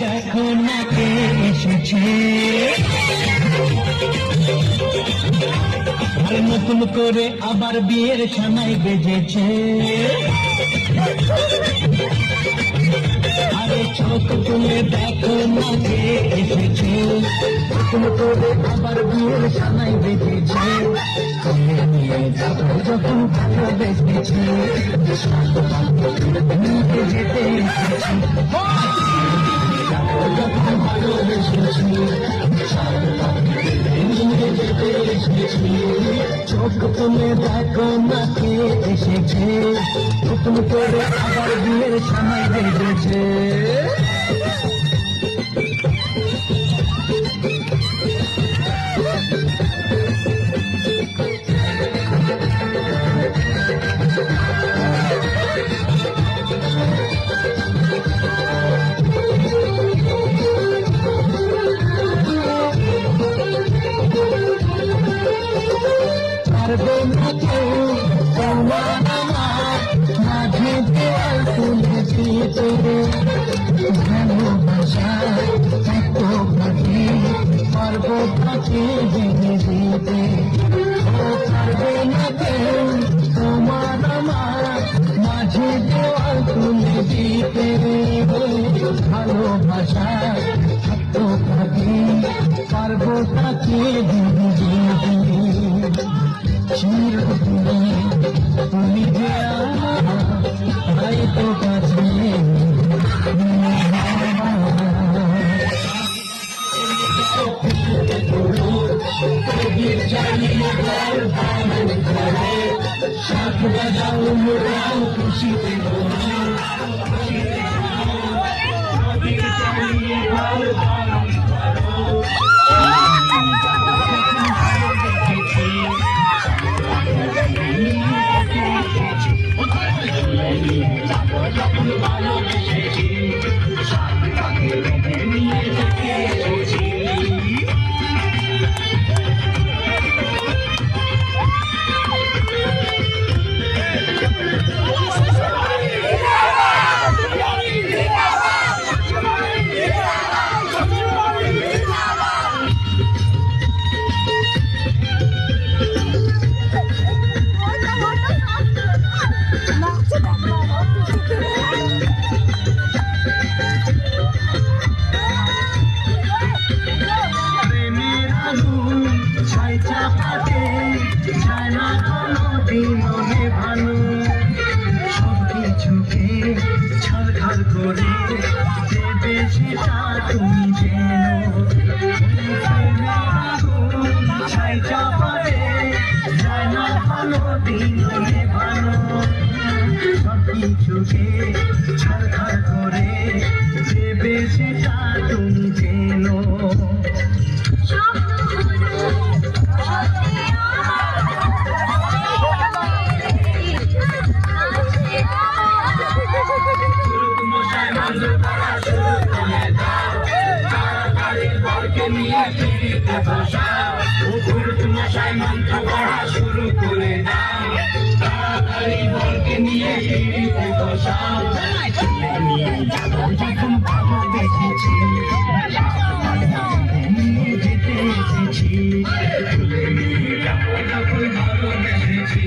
দেখো না কে এসেছে, নতুন করে আবার বিয়ের সানাই বেজেছে। আরে চোখ তুলে দেখো না কে এসেছে, নতুন করে আবার বিয়ের সানাই বেজেছে। তুলে নিয়ে যাবো যখন ভালোবেসেছি, যেতে এসেছি যখন ভালোবেসেছি, চোখ তুলে দেখো না কে এসেছে, নতুন করে আবার বিয়ের সময় বেজেছে। পারবে না কেউ তোমার আমার মাঝে দেওয়াল তুলে দিতে, ভালোবাসা এত ভাবে পারবো তাকে ভেঙে দিতে। পারবে না কেউ তোমার আমার মাঝে দেওয়াল তুলে দিতে, ভালোবাসা এত ভাবে পারবো তাকে ভেঙে দিতে। চিরদিনে তুমি যে আমার তো কাছে শাক বাজাও মোরাও খুশিতে ভালো সব কিছুকে ছাড়খাড় করে দেবে সেটা তুমি যেন ছাইটা পারে যায় না ভালো দিন ভালো সব কিছুকে ছাড়খাড় করে দেবে সেটা তুমি যেন। নিয়ে ফিরিতে বসাও, মশাই মন্ত্র পড়া শুরু করে দাও, তাড়াতাড়ি বরকে নিয়ে ফিরিতে বসাও। নিয়ে যাবো যখন ভালোবেসেছি, নিয়ে যেতে এসেছি, নিয়ে যাবো যখন ভালোবেসেছি।